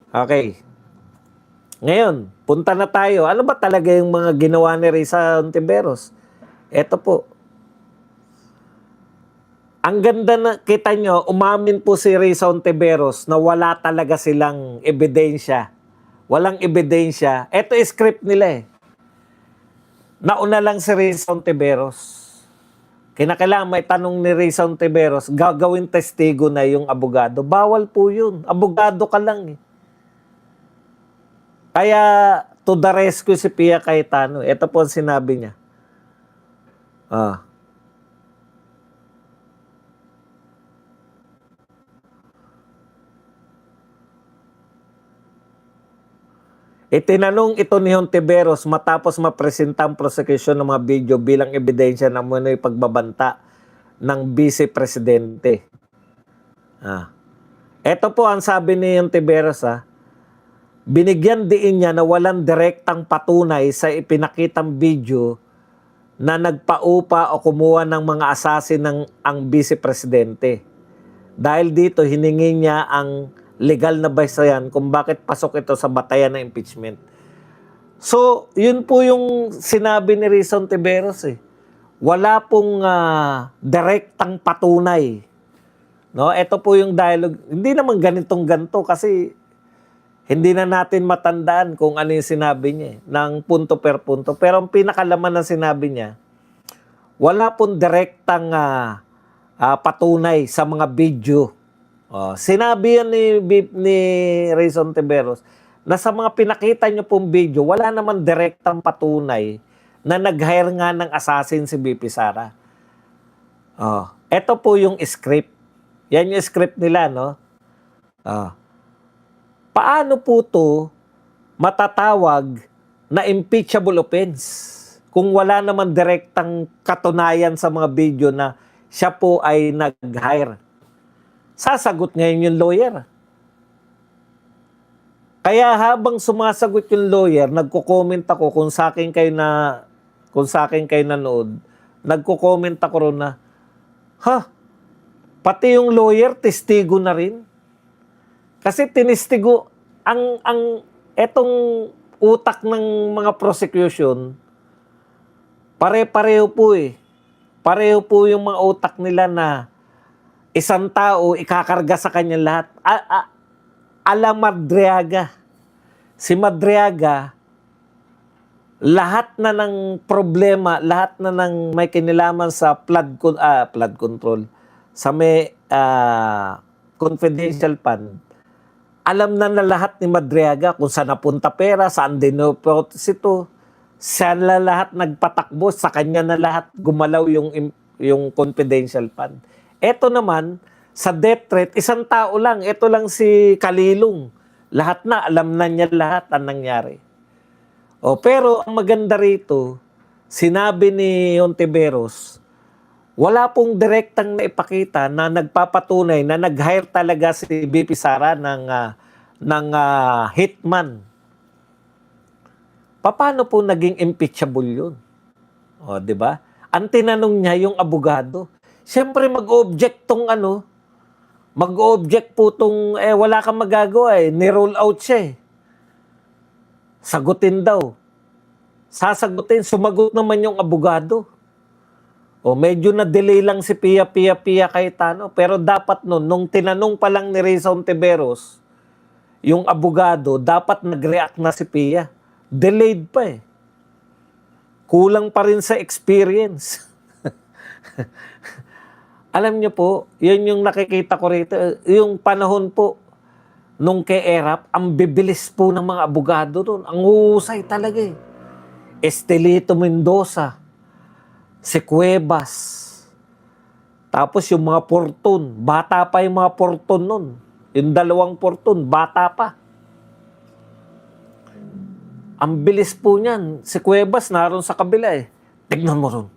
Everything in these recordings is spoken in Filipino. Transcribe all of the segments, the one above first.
Okay. Ngayon, punta na tayo. Ano ba talaga yung mga ginawa ni Risa Hontiveros? Eto po. Ang ganda na kita nyo, umamin po si Risa Hontiveros na wala talaga silang ebidensya. Walang ebidensya. Eto script nila eh. Nauna lang si Risa Hontiveros. Kinakailangan may tanong ni Risa Hontiveros, gagawin testigo na yung abogado. Bawal po yun. Abogado ka lang eh. Kaya to the rescue si Pia Cayetano. Ito po ang sinabi niya. Ah. Itinanong ito ni Hontiveros matapos mapresenta ang prosecution ng mga video bilang ebidensya ng manoy pagbabanta ng Vice Presidente. Ito po ang sabi ni Hontiveros binigyan diin niya na walang direktang patunay sa ipinakitang video na nagpaupa o kumuha ng mga assassin ng ang Vice Presidente. Dahil dito, hiningi niya ang legal na basehan kung bakit pasok ito sa batayan ng impeachment. So, yun po yung sinabi ni Risa Hontiveros eh. Wala pong direktang patunay. No, ito po yung dialogue. Hindi naman ganitong-ganto kasi hindi na natin matandaan kung ano yung sinabi niya ng punto per punto. Pero ang pinakalaman ng sinabi niya, wala pong direktang patunay sa mga video. Sinabi yan ni Risa Hontiveros na sa mga pinakita nyo pong video, wala naman direktang patunay na nag-hire nga ng assassin si BP Sara. Ito po yung script. Yan yung script nila, no? Paano po to matatawag na impeachable offense kung wala naman direktang katunayan sa mga video na siya po ay nag-hire? Sasagot ngayon yung lawyer. Kaya habang sumasagot yung lawyer, nagko-comment ako kung sa akin kayo nanood, nagko-comment ako ron na, pati yung lawyer, testigo na rin. Kasi tinestigo, etong utak ng mga prosecution, pare-pareho po eh. Pareho po yung mga utak nila na isang tao, ikakarga sa kanya lahat. Ala Madriaga. Si Madriaga, lahat na ng problema, lahat na ng may kinilaman sa flood control, sa may confidential fund, alam na lahat ni Madriaga kung saan napunta pera, saan dinoprotes ito. Saan na lahat nagpatakbo, sa kanya na lahat gumalaw yung confidential fund. Ito naman, sa death threat, isang tao lang. Ito lang si Kalilong. Lahat na, alam na niya lahat ang nangyari. Pero ang maganda rito, sinabi ni Hontiveros, wala pong direktang naipakita na nagpapatunay na nag-hire talaga si BP Sara ng hitman. Paano po naging impeachable yun? Di ba? Ang tinanong niya yung abogado. Siyempre mag-object mag-object po wala kang magagawa ni-roll out siya Sagutin daw. Sasagutin, sumagot naman yung abogado. Medyo na-delay lang si Pia Cayetano. Pero dapat nung tinanong pa lang ni Risa Hontiveros, yung abogado, dapat nag-react na si Pia. Delayed pa Kulang pa rin sa experience. Alam niyo po, yun yung nakikita ko rito. Yung panahon po, nung kay Erap, ang bibilis po ng mga abogado doon. Ang husay talaga Estelito Mendoza, si Cuevas, tapos yung mga Porton. Bata pa yung mga Porton nun. Yung 2 Porton, bata pa. Ang bilis po niyan. Si Cuevas naroon sa kabila Tignan mo ron.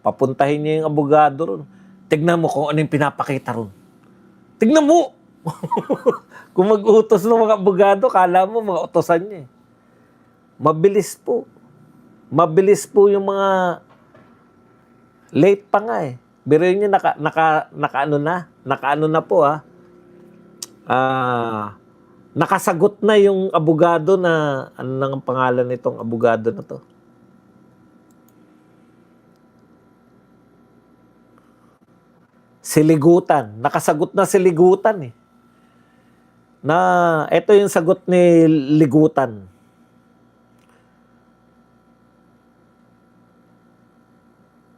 Papuntahin niya yung abogado ron. Tignan mo kung ano yung pinapakita ron. Tignan mo! Kung mag-utos ng mga abogado, kala mo mga utosan niya Mabilis po. Mabilis po yung mga late pa nga Biruin niyo nakaano na po Nakasagot na yung abogado na, ano nang pangalan nitong abogado na to? Siligutan. Nakasagot na si Ligutan eh. Na ito yung sagot ni Ligutan.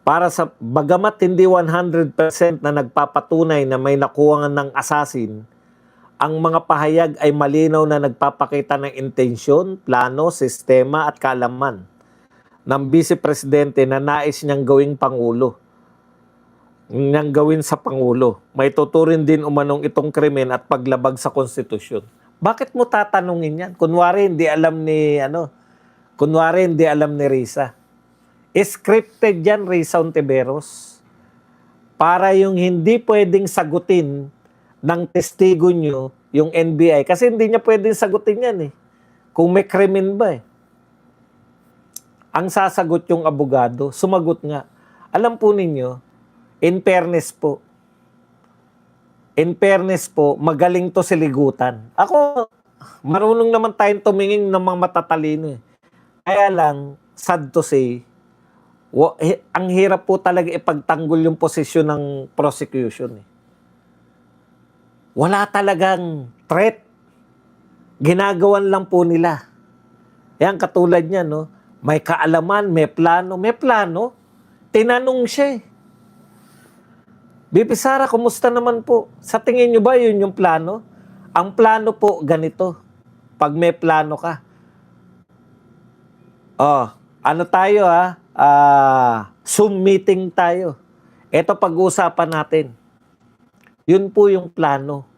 Para sa bagamat hindi 100% na nagpapatunay na may nakuha ng assassin, ang mga pahayag ay malinaw na nagpapakita ng intensyon, plano, sistema at kaalaman ng Vice Presidente na nais niyang gawing Pangulo. Niyang gawin sa Pangulo. May tuturin din umanong itong krimen at paglabag sa konstitusyon. Bakit mo tatanungin yan? Kunwari hindi alam ni Risa. Scripted yan, Risa Ontiveros. Para yung hindi pwedeng sagutin ng testigo nyo, yung NBI. Kasi hindi niya pwedeng sagutin yan eh. Kung may krimen ba eh. Ang sasagot yung abogado, sumagot nga. Alam po ninyo, in fairness po, magaling to si Ligutan. Ako, marunong naman tayong tumingin ng mga matatalino eh. Kaya lang, sad to say, ang hirap po talaga ipagtanggol yung posisyon ng prosecution eh. Wala talagang threat. Ginagawan lang po nila. Yan, katulad niya, no? May kaalaman, may plano. May plano. Tinanong siya eh. Bibi Sara, kumusta naman po? Sa tingin nyo ba yun yung plano? Ang plano po, ganito. Pag may plano ka. Ano tayo ha? Zoom meeting tayo. Ito pag-uusapan natin. Yun po yung plano.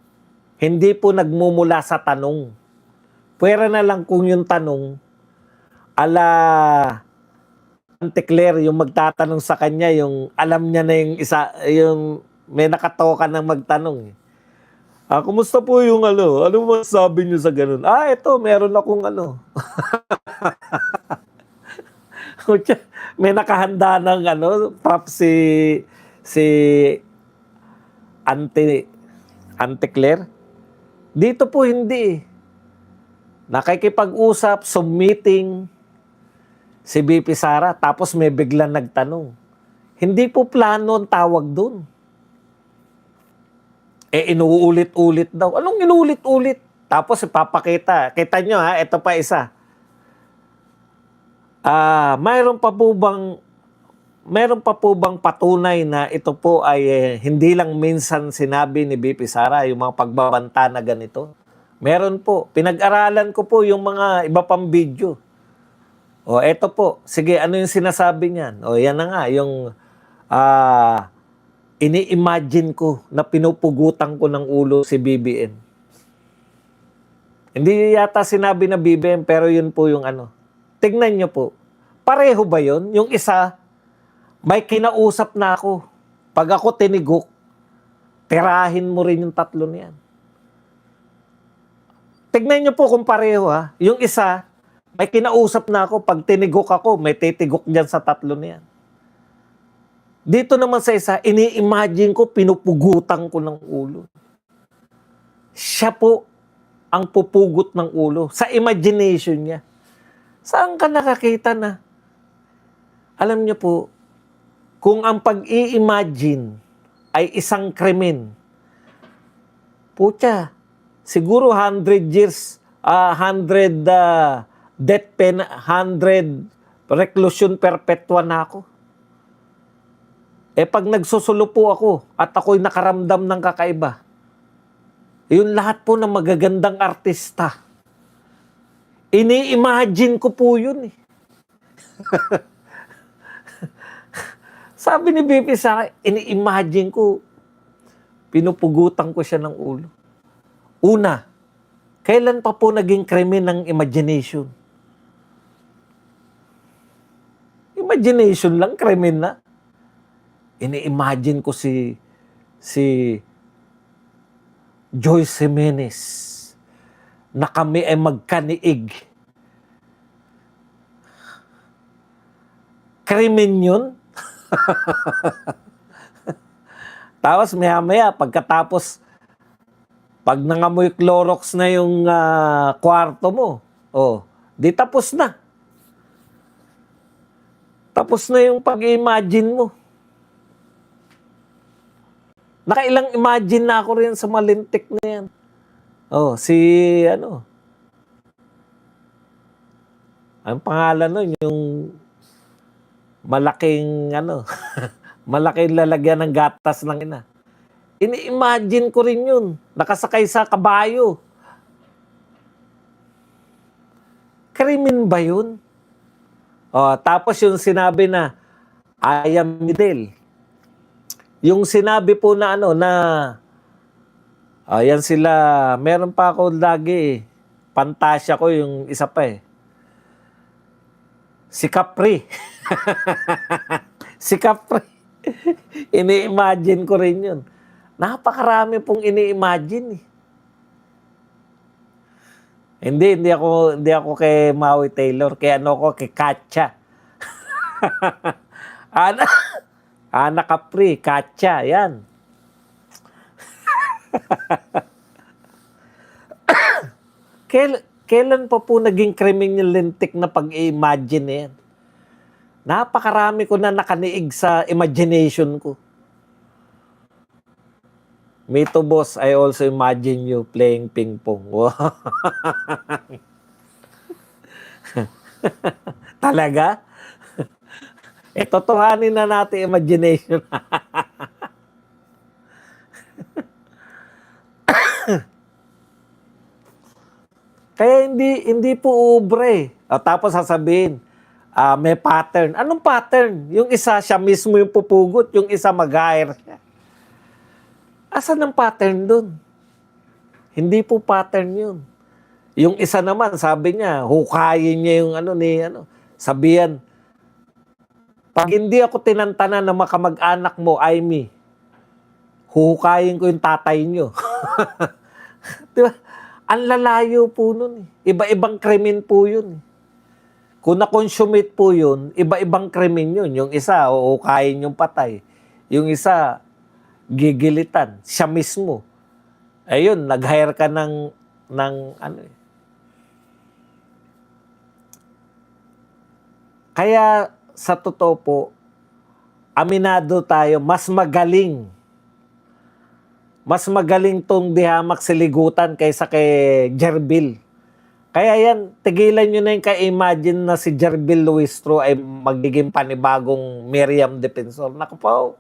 Hindi po nagmumula sa tanong. Pwera na lang kung yung tanong, ala Anticlair, yung magtatanong sa kanya, yung alam niya na yung isa, yung may nakatoka ng magtanong. Kumusta po yung ano? Ano masasabi niyo sa ganun? Ito, meron akong ano. May nakahanda ng ano, prop si Anticlair. Dito po hindi. Nakikipag-usap, submitting si BP Sara, tapos may biglang nagtanong. Hindi po plano ang tawag dun. Inuulit-ulit daw. Anong inuulit-ulit? Tapos ipapakita. Kita nyo ha, ito pa isa. Mayroon pa po bang patunay na ito po ay hindi lang minsan sinabi ni BP Sara, yung mga pagbabanta na ganito? Meron po. Pinag-aralan ko po yung mga iba pang video. Eto po. Sige, ano yung sinasabi niyan? Yan na nga, yung ini-imagine ko na pinupugutan ko ng ulo si BBM. Hindi yata sinabi na BBM, pero yun po yung ano. Tignan nyo po. Pareho ba yun? Yung isa, may kinausap na ako. Pag ako tinigok, tirahin mo rin yung tatlo niyan. Tignan nyo po kung pareho ha. Yung isa, may kinausap na ako. Pag tinigok ako, may titigok dyan sa tatlo niyan. Dito naman sa isa, ini-imagine ko, pinupugutan ko ng ulo. Siya po ang pupugot ng ulo. Sa imagination niya. Saan ka nakakita na? Alam niyo po, kung ang pag-i-imagine ay isang krimen, putya, siguro 100 years, 100 death pen, 100 reclusion perpetua na ako. Pag nagsusulo po ako at ako'y nakaramdam ng kakaiba, yun lahat po ng magagandang artista. Ini-imagine ko po yun eh. Sabi ni BP sa akin, ini-imagine ko, pinupugutan ko siya ng ulo. Una, kailan pa po naging krimen ng imagination? Imagination lang, krimen na. Ini-imagine ko si Joyce Jimenez na kami ay magkaniig. Krimen yun? Tapos maya-maya, pagkatapos Pag nangamoy Clorox na yung kwarto mo, oh, di tapos na. Tapos na yung pag-imagine mo. Nakailang imagine na ako rin sa malintik na yan. Oh, si ano, ang pangalan nun, yung malaking ano, malaking lalagyan ng gatas ng ina. Ini-imagine ko rin yun. Nakasakay sa kabayo. Krimen ba yun? Oh, tapos yung sinabi na, I am Midel. Yung sinabi po na ano, na, yan sila, meron pa ako lagi Pantasya ko yung isa pa Si Capri. Si Capri. Ini-imagine ko rin yun. Napakarami pong ini-imagine Hindi ako kay Maui Taylor, kay ano ko, kay Katya. Ana Capri, Katya, yan. Kailan pa po naging krimen yung lintik na pag-imagine yan? Napakarami ko na nakaniig sa imagination ko. Me too, boss. I also imagine you playing ping pong. Talaga? Totohanin na natin imagination. Kaya hindi po ubre. Tapos sasabihin, may pattern. Anong pattern? Yung isa, siya mismo yung pupugot. Yung isa, mag-hire siya. Asan ang pattern dun? Hindi po pattern yun. Yung isa naman, sabi niya, hukayin niya yung sabihan, pag hindi ako tinantanan na makamag-anak mo, Amy, huhukayin ko yung tatay niyo. Diba? Ang lalayo po nun. Iba-ibang krimen po yun. Kung na-consummate po yun, iba-ibang krimen yun. Yung isa, huhukayin yung patay. Yung isa, gigilitan. Siya mismo. Ayun, nag-hire ka ng Kaya sa totoo po, aminado tayo, mas magaling tong dihamak siligutan kaysa kay Jerbil. Kaya yan, tigilan nyo na yung ka-imagine na si Jerbil Luistro ay magiging panibagong Miriam Defensor. Naku po,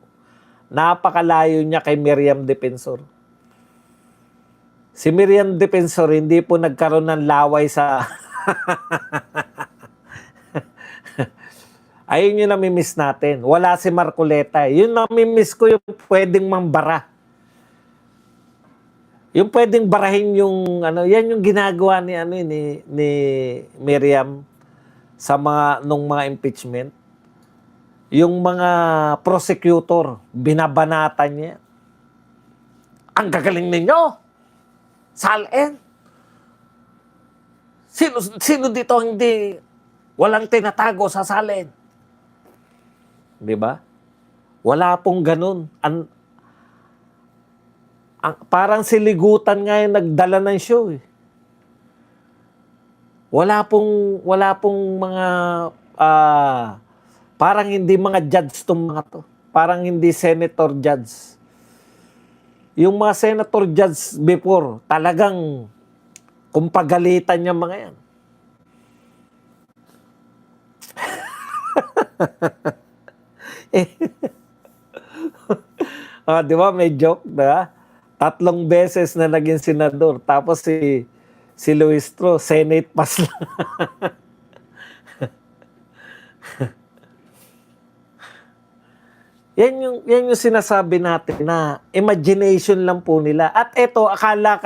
napakalayo niya kay Miriam Defensor. Si Miriam Defensor hindi po nagkaroon ng laway sa... Ayun yung namimiss natin. Wala si Marcoleta. Yun namimiss ko yung pwedeng mambara. Yung pwedeng barahin yung yan yung ginagawa ni Miriam sa nung mga impeachment. Yung mga prosecutor, binabanatan niya. Ang gagaling ninyo! Salen! Sino dito hindi walang tinatago sa salen? Di ba? Wala pong ganun. Parang siligutan nga yung nagdala ng show Wala pong mga parang hindi mga judge tong mga to. Parang hindi senator judge. Yung mga senator judge before, talagang kung pagalitan niya mga yan. Di ba? May joke, diba? 3 beses na naging senador. Tapos si Luistro, Senate pass lang. Yan yung sinasabi natin na imagination lang po nila. At eto, akala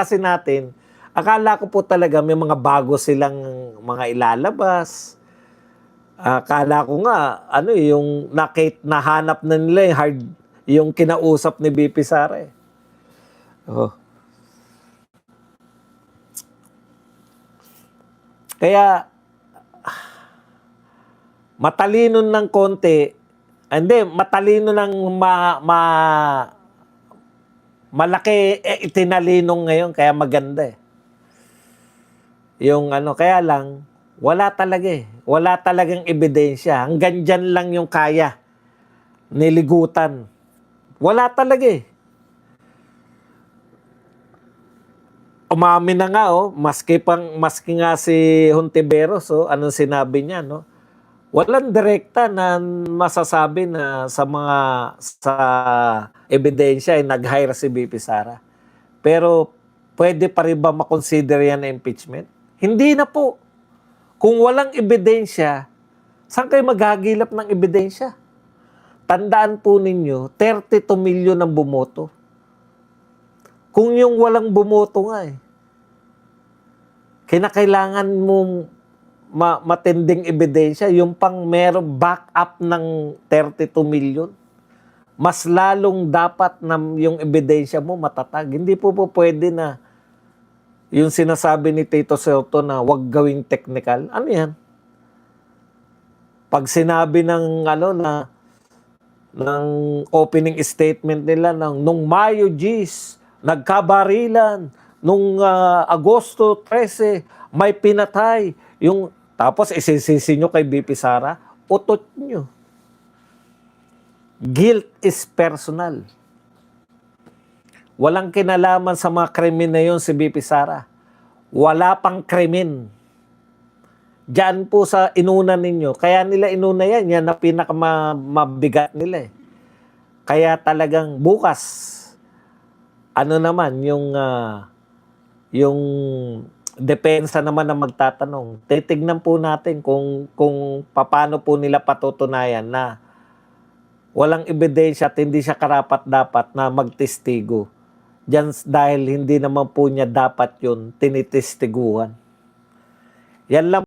ko po talaga may mga bago silang mga ilalabas. Akala ko nga, yung nahanap na nila yung kinausap ni BP Sara Kaya, matalino ng konti, matalino ng malaki itinalinong ngayon kaya maganda eh. Yung kaya lang, wala talaga eh. Wala talagang ebidensya. Hanggang dyan lang yung kaya. Niligutan. Wala talaga eh. Umamin na nga maski nga si Hontiveros anong sinabi niya walang direkta na masasabi na sa ebidensya ay nag-hire si BP Sara. Pero pwede pa rin ba makonsider yan na impeachment? Hindi na po. Kung walang ebidensya, saan kayo maghagilap ng ebidensya? Tandaan po ninyo, 32 million ang bumoto. Kung yung walang bumoto nga kinakailangan mong matinding ebidensya, yung pang merong backup ng 32 million. Mas lalong dapat na yung ebidensya mo matatag. Hindi po pwede na yung sinasabi ni Tito Soto na wag gawing technical. Ano yan? Pag sinabi ng ng opening statement nila nung Mayo G's, nagkabarilan, nung Agosto 13, may pinatay. Tapos isisisi nyo kay BP Sara, utot nyo. Guilt is personal. Walang kinalaman sa mga krimen na yun si BP Sara. Wala pang krimen. Diyan po sa inuna ninyo. Kaya nila inuna yan. Yan na pinakamabigat nila eh. Kaya talagang bukas, naman, yung depensa naman na magtatanong. Titignan po natin kung paano po nila patutunayan na walang ebidensya at hindi siya karapat-dapat na magtestigo. Diyan dahil hindi naman po niya dapat yun tinitestiguhan. Yan lang.